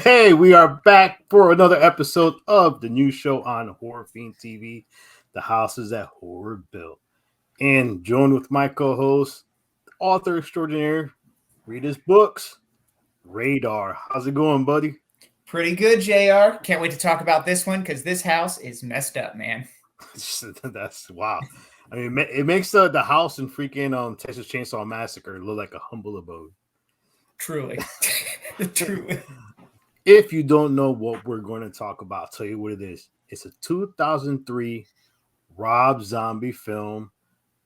Hey, we are back for another episode of the new show on Horror Fiend TV, The Houses That Horror Built. And joined with my co-host, author extraordinaire, read his books, Radar. How's it going, buddy? Pretty good, JR. Can't wait to talk about this one because this house is messed up, man. That's wow. I mean, it makes the house in freaking Texas Chainsaw Massacre look like a humble abode. Truly. Truly. If you don't know what we're going to talk about, I'll tell you what it is. It's a 2003 Rob Zombie film,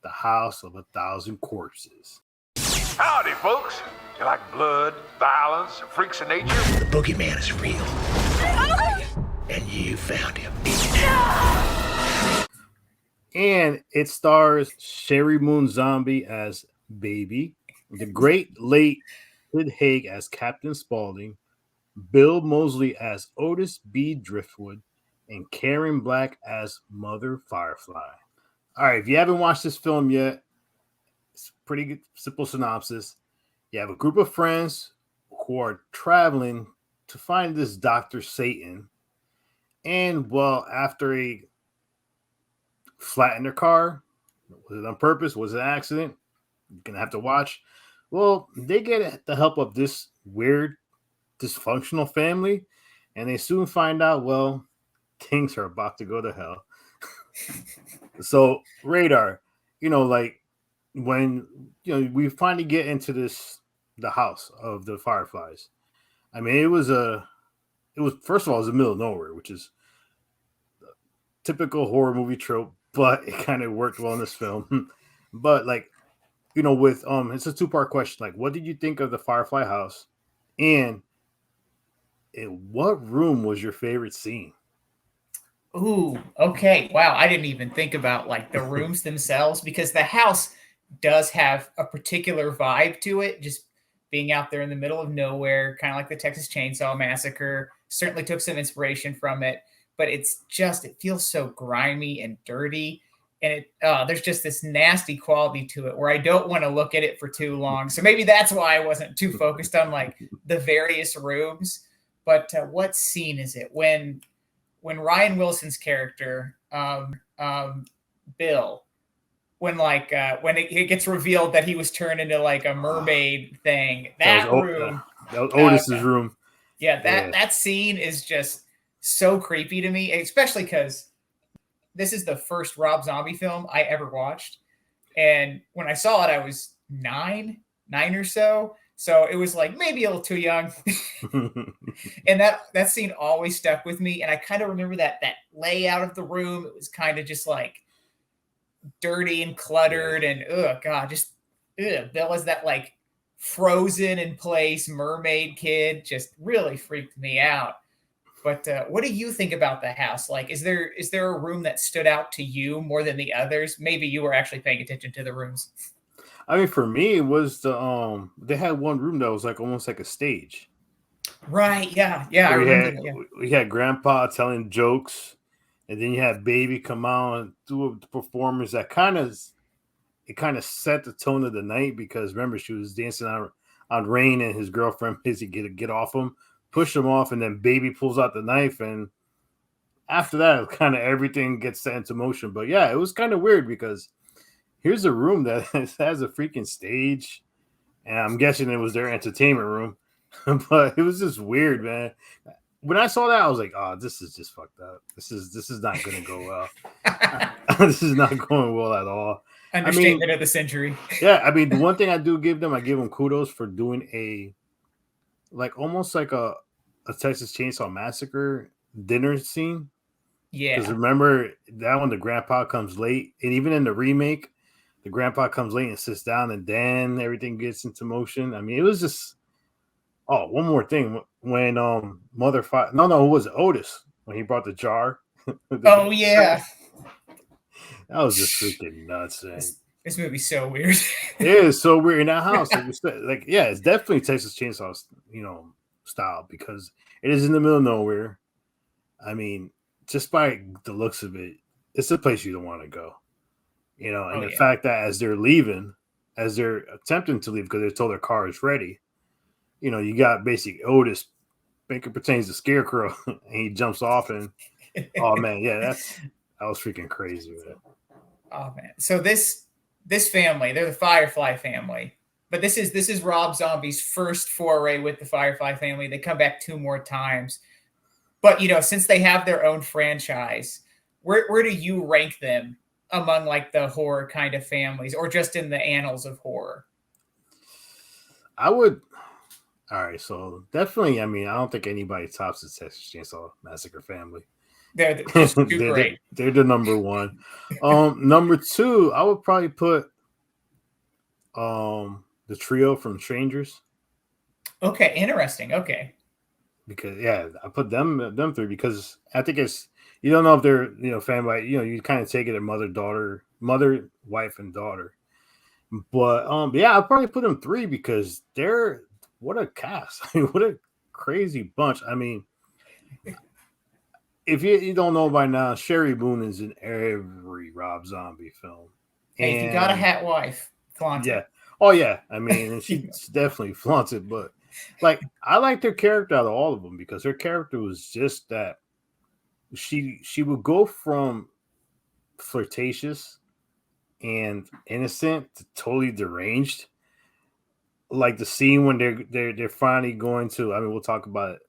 The House of a Thousand Corpses. Howdy, folks. You like blood, violence, freaks of nature? The boogeyman is real. And you found him. And it stars Sherry Moon Zombie as Baby, the great late Sidhaig as Captain Spaulding, Bill Moseley as Otis B. Driftwood, and Karen Black as Mother Firefly. All right, if you haven't watched this film yet, it's a pretty good, simple synopsis. You have a group of friends who are traveling to find this Dr. Satan. And, well, after a flat in their car, was it on purpose? Was it an accident? You're going to have to watch. Well, they get the help of this weird, dysfunctional family, and they soon find out, well, things are about to go to hell. So, Radar, like when we finally get into the house of the Fireflies. I mean, it was first of all, it was the middle of nowhere, which is typical horror movie trope, but it kind of worked well in this film. But with it's a two-part question. Like, what did you think of the Firefly house? And in what room was your favorite scene? Ooh, okay. Wow, I didn't even think about like the rooms themselves because the house does have a particular vibe to it. Just being out there in the middle of nowhere, kind of like the Texas Chainsaw Massacre. Certainly took some inspiration from it, but it feels so grimy and dirty. And there's just this nasty quality to it where I don't want to look at it for too long. So maybe that's why I wasn't too focused on like the various rooms. But what scene is it when Ryan Wilson's character, Bill, when it gets revealed that he was turned into like a mermaid thing, that room, that was Otis's room. Yeah, that scene is just so creepy to me, especially because this is the first Rob Zombie film I ever watched. And when I saw it, I was nine or so. So it was like maybe a little too young. And that scene always stuck with me. And I kind of remember that layout of the room. It was kind of just like dirty and cluttered. And Bill is that like frozen in place mermaid kid. Just really freaked me out. But what do you think about the house? Like, is there a room that stood out to you more than the others? Maybe you were actually paying attention to the rooms. I mean, for me, it was they had one room that was like almost like a stage. Right. Yeah. I remember. We had Grandpa telling jokes, and then you had Baby come out and do a performance that kind of set the tone of the night because remember she was dancing on Rain and his girlfriend busy get off him, push him off, and then Baby pulls out the knife, and after that, kind of everything gets set into motion. But yeah, it was kind of weird because here's a room that has a freaking stage, and I'm guessing it was their entertainment room. But it was just weird, man. When I saw that, I was like, "Oh, this is just fucked up. This is not going to go well. This is not going well at all." Understatement of the century. Yeah, I mean, the one thing I give them kudos for doing almost like a Texas Chainsaw Massacre dinner scene. Yeah. Because remember that one, the grandpa comes late, and even in the remake, the grandpa comes late and sits down, and then everything gets into motion. I mean, it was just. Oh, one more thing. When who was it? Otis when he brought the jar. Yeah. That was just freaking nuts, man. This movie's so weird. It is so weird in that house. It was it's definitely Texas Chainsaw, style because it is in the middle of nowhere. I mean, just by the looks of it, it's a place you don't want to go. And the fact that as they're attempting to leave because they're told their car is ready, you got basically Otis Baker pertains to Scarecrow, and he jumps off, and oh man, yeah, that was freaking crazy, man. Oh man. So this family, they're the Firefly family. But this is Rob Zombie's first foray with the Firefly family. They come back 2 more times. But since they have their own franchise, where do you rank them among like the horror kind of families, or just in the annals of horror? I would. All right, so definitely. I mean, I don't think anybody tops the Texas Chainsaw Massacre family. They're just too great. They're the number one. Number 2, I would probably put the trio from Strangers. Okay, interesting. Okay. Because I put them 3 because I think it's, you don't know if they're family, you kind of take it at mother, wife, and daughter. But I'll probably put them 3 because they're, what a cast. I mean, what a crazy bunch. I mean, if you don't know by now, Sherry Moon is in every Rob Zombie film. Hey, if you got a hat wife, flaunt it. Oh yeah. I mean, and she definitely flaunts it, but like I liked her character out of all of them because her character was just that she would go from flirtatious and innocent to totally deranged. Like the scene when they're finally going to, I mean, we'll talk about it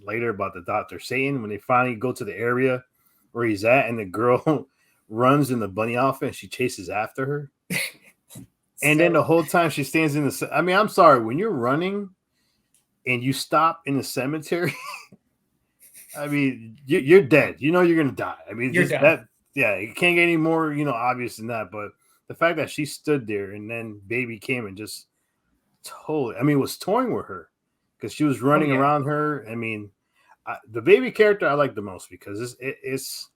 later about the Dr. Satan, when they finally go to the area where he's at and the girl runs in the bunny outfit and she chases after her. And then the whole time she stands in the, I mean, I'm sorry, when you're running and you stop in the cemetery, I mean, you're dead. You're going to die. I mean, just that, it can't get any more, obvious than that. But the fact that she stood there and then baby came and just totally, I mean, was toying with her because she was running around her. I mean, the baby character I like the most because it's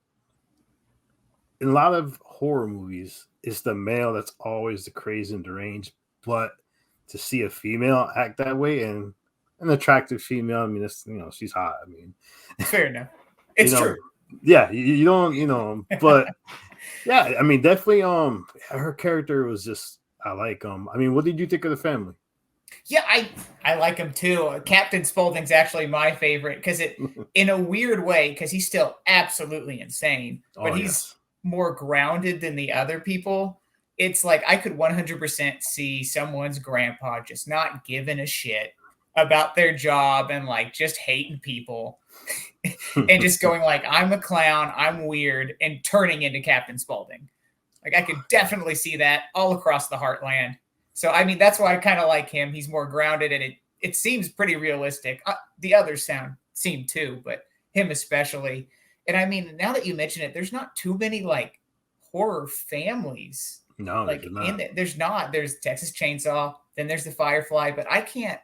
in a lot of horror movies, it's the male that's always the crazy and deranged. But to see a female act that way and an attractive female, I mean, it's, she's hot. I mean, fair enough. It's true. Yeah, you don't, but yeah, I mean, definitely, her character was just, I like, I mean, what did you think of the family? Yeah, I like him too. Captain Spaulding's actually my favorite because it, in a weird way, because he's still absolutely insane, but he's more grounded than the other people. It's like I could 100% see someone's grandpa just not giving a shit about their job and like just hating people and just going like, I'm a clown, I'm weird, and turning into Captain Spaulding. Like I could definitely see that all across the heartland. So, I mean, that's why I kind of like him. He's more grounded and it seems pretty realistic. The others seem too, but him especially. And I mean, now that you mention it, there's not too many like horror families. No, like in it. There's not. There's Texas Chainsaw, then there's the Firefly, but I can't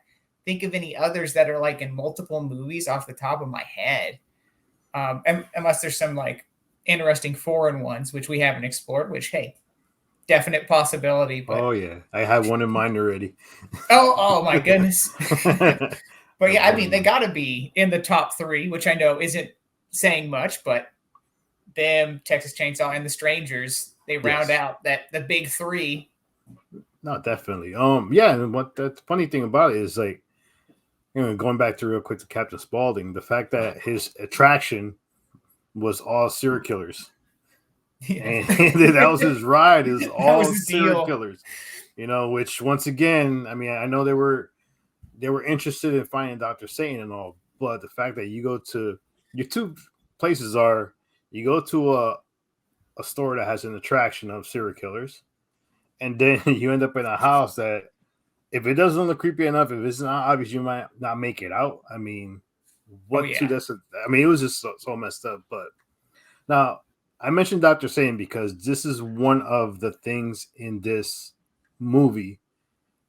think of any others that are like in multiple movies off the top of my head. Unless there's some like interesting foreign ones, which we haven't explored, which, hey, definite possibility. But oh yeah, I had one in mind already. oh my goodness. But yeah, I mean, they got to be in the top 3, which I know isn't saying much, but them, Texas Chainsaw, and the Strangers, they round out the big 3. No, definitely. Yeah, and what the funny thing about it is, like, going back to real quick to Captain Spaulding, the fact that his attraction was all serial killers. Yeah. And that was his ride, is all serial killers. Which once again, I mean, I know they were interested in finding Dr. Satan and all, but the fact that you go to your 2 places are, you go to a store that has an attraction of serial killers, and then you end up in a house that, if it doesn't look creepy enough, if it's not obvious, you might not make it out. I mean, I mean, it was just so messed up. But now, I mentioned Dr. Satan because this is one of the things in this movie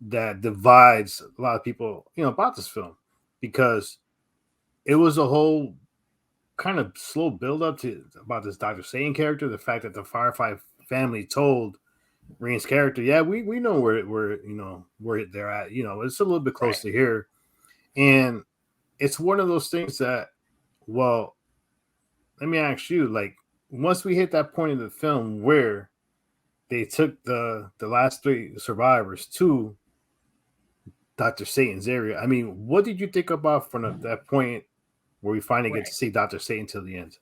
that divides a lot of people, about this film, because it was a whole kind of slow build up to about this Dr. Satan character. The fact that the Firefly family told Rain's character, yeah, we know where they're at. It's a little bit close to here, and it's one of those things that, well, let me ask you, like, once we hit that point in the film where they took the last 3 survivors to Dr. Satan's area, I mean, what did you think about from that point where we finally get Right. to see Dr. Satan till the end.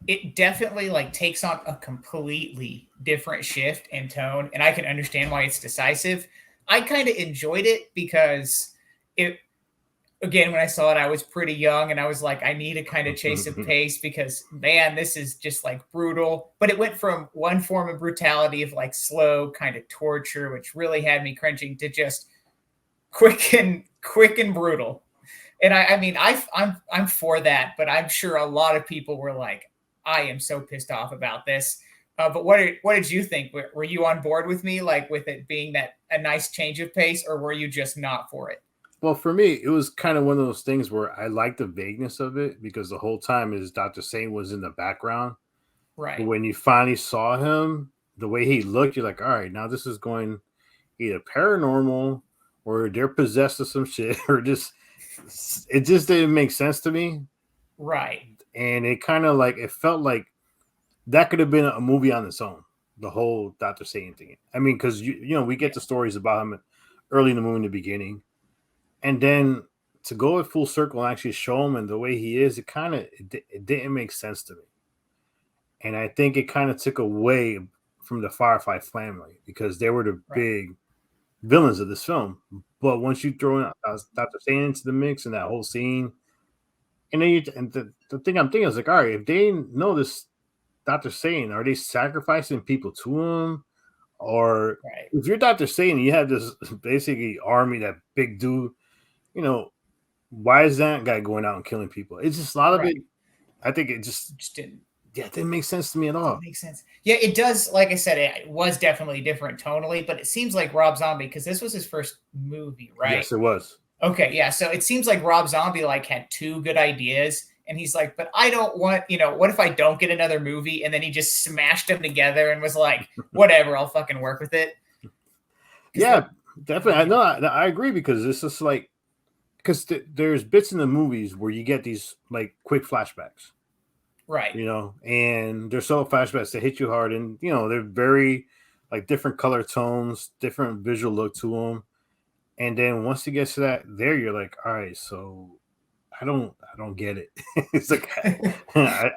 It definitely like takes on a completely different shift in tone, and I can understand why it's decisive. I kind of enjoyed it because it again, when I saw it, I was pretty young and I was like, I need a kind of chase of pace because man, this is just like brutal. But it went from one form of brutality of like slow kind of torture, which really had me cringing, to just quick and brutal. And I mean, I'm for that, but I'm sure a lot of people were like, I am so pissed off about this. But what did you think? Were you on board with me, like with it being that a nice change of pace, or were you just not for it? Well, for me, it was kind of one of those things where I liked the vagueness of it because the whole time is Dr. Satan was in the background. Right. But when you finally saw him, the way he looked, you're like, all right, now this is going either paranormal or they're possessed of some shit, or just it just didn't make sense to me. Right. And it kind of like it felt like that could have been a movie on its own. The whole Dr. Satan thing. I mean, because you know we get the stories about him early in the movie in the beginning. And then to go at full circle and actually show him and the way he is, it kind of it didn't make sense to me. And I think it kind of took away from the Firefly family because they were the big villains of this film. But once you throw in Dr. Satan into the mix and that whole scene, and then the thing I'm thinking is like, all right, if they know this Dr. Satan, are they sacrificing people to him? Or if you're Dr. Satan, you have this basically army, that big dude. You know, why is that guy going out and killing people? It's just a lot of it. I think it just didn't. Yeah, it didn't make sense to me at all. It makes sense. Yeah, it does. Like I said, it was definitely different tonally, but it seems like Rob Zombie, because this was his first movie, right? Yes, it was. Okay, yeah. So it seems like Rob Zombie like had two good ideas, and he's like, but I don't want, what if I don't get another movie? And then he just smashed them together and was like, whatever, I'll fucking work with it. Yeah, definitely. I know. I agree because it's just like, because there's bits in the movies where you get these like quick flashbacks, right? And they're so flashbacks that hit you hard, and they're very like different color tones, different visual look to them. And then once it gets to that, there you're like, all right, so I don't get it. It's like I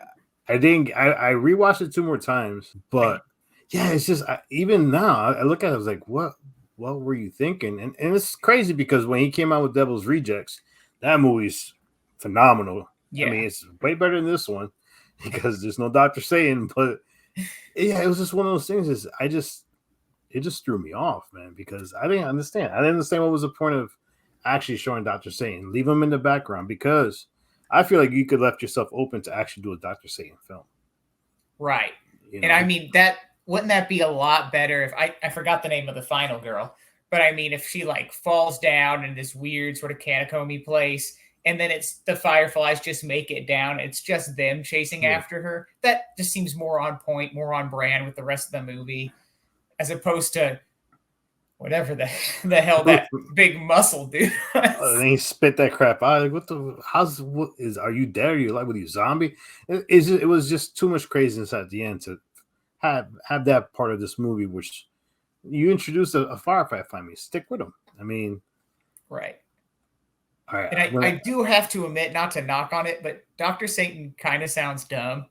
rewatched it 2 more times, but yeah, it's just even now I look at it, I was like, what were you thinking? And it's crazy because when he came out with Devil's Rejects, that movie's phenomenal. Yeah. I mean, it's way better than this one because there's no Dr. Satan, but yeah, it was just one of those things. It just threw me off, man, because I didn't understand. I didn't understand what was the point of actually showing Dr. Satan. Leave him in the background, because I feel like you could left yourself open to actually do a Dr. Satan film. Right. And I mean, wouldn't that be a lot better if I forgot the name of the final girl, but I mean, if she like falls down in this weird sort of catacomby place, and then it's the Fireflies just make it down. It's just them chasing after her. That just seems more on point, more on brand with the rest of the movie, as opposed to whatever the hell that big muscle dude was. And he spit that crap out. Like, are you dead? Are you like with you zombie? It was just too much craziness at the end to have that part of this movie, which you introduced a Firefly family. Stick with them. I mean, right. All right. And I do have to admit, not to knock on it, but Dr. Satan kind of sounds dumb.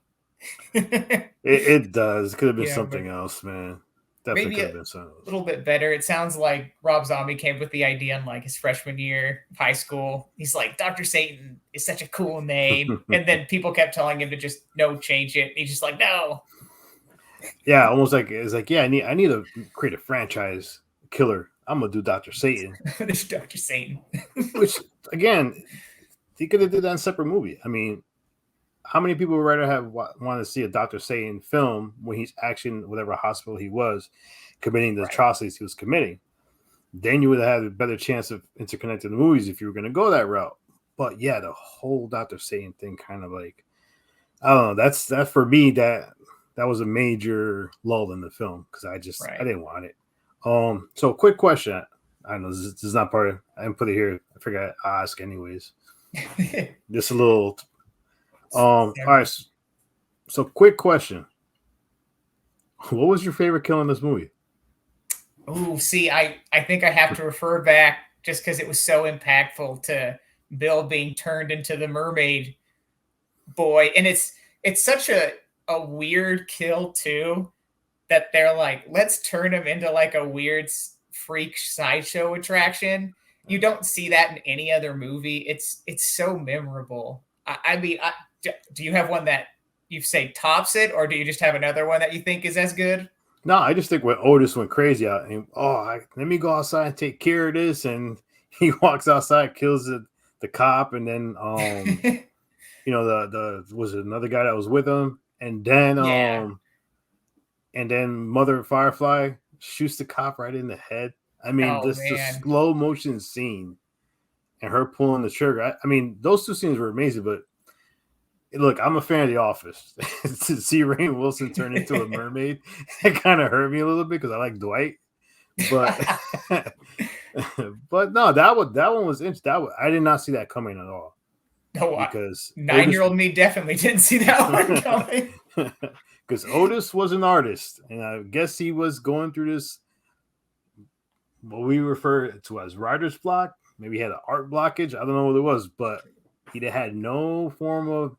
it does. Could have been something else, man. Definitely maybe a little bit better. It sounds like Rob Zombie came up with the idea in like his freshman year of high school. He's like, Dr. Satan is such a cool name. And then people kept telling him to just change it. He's just like, no. Yeah, almost like it's like, yeah, I need to create a franchise killer. I'm gonna do Dr. Satan. This Dr. Satan. Which again, he could have did that in a separate movie. I mean, how many people would rather have wanted to see a Dr. Satan film when he's actually in whatever hospital he was committing the atrocities he was committing? Then you would have had a better chance of interconnecting the movies if you were going to go that route. But yeah, the whole Dr. Satan thing kind of like, I don't know. That for me, that was a major lull in the film because I didn't want it. So quick question. I know this is not part of, I didn't put it here. I forgot to ask anyways. Just a little. All right. So quick question. What was your favorite kill in this movie? Oh, see, I think I have to refer back just because it was so impactful to Bill being turned into the mermaid boy, and it's such a weird kill too, that they're like, let's turn him into like a weird freak sideshow attraction. You don't see that in any other movie. It's so memorable. I mean, do you have one that you say tops it, or do you just have another one that you think is as good? No, I just think when Otis went crazy out, and let me go outside and take care of this, and he walks outside, kills the cop, and then the was it another guy that was with him, and then Yeah. and then Mother Firefly shoots the cop right in the head. I mean, Oh, the man. slow motion scene and her pulling the trigger. I mean, those two scenes were amazing, but look, I'm a fan of The Office. To see Rainn Wilson turn into a mermaid, it kind of hurt me a little bit because I like Dwight. But but no, that one was interesting. I did not see that coming at all. No, Because 9-year-old me definitely didn't see that one coming. Because Otis was an artist, and I guess he was going through this, what we refer to as writer's block. Maybe he had an art blockage. I don't know what it was, but he had no form of,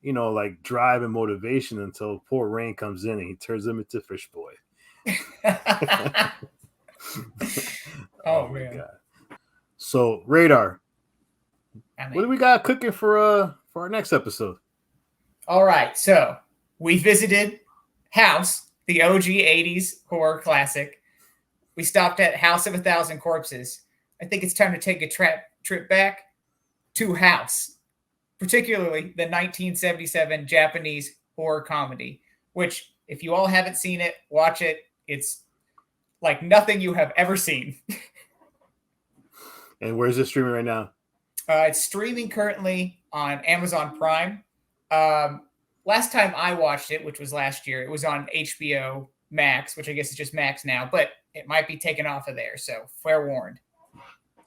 like drive and motivation until poor Rainn comes in and he turns him into Fish Boy. Oh man. God. So Radar, what do we got cooking for our next episode? All right, so we visited House, the OG 80s horror classic. We stopped at House of 1,000 Corpses. I think it's time to take a trip back to House, particularly the 1977 Japanese horror comedy, which, if you all haven't seen it, watch it. It's like nothing you have ever seen. And where's it streaming right now? It's streaming currently on Amazon Prime. Last time I watched it, which was last year, it was on HBO Max, which I guess is just Max now, but it might be taken off of there. So fair warned.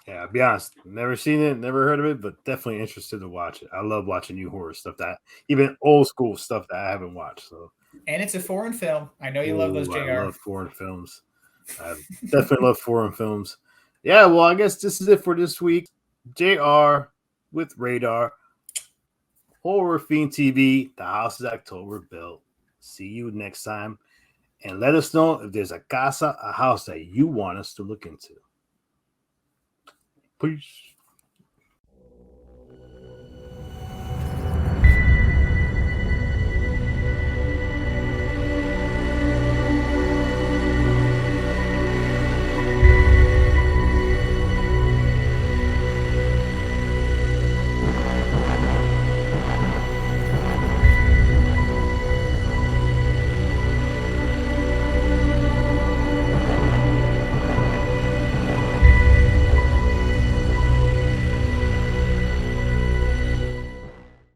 Yeah, I'll be honest, never seen it, never heard of it, but definitely interested to watch it. I love watching new horror stuff, that even old school stuff that I haven't watched. So, and it's a foreign film. I know you love those, JR. I love foreign films. I definitely love foreign films. Yeah, well, I guess this is it for this week. JR with Radar, Horror Fiend TV, The House is October built. See you next time. And let us know if there's a house that you want us to look into. Peace.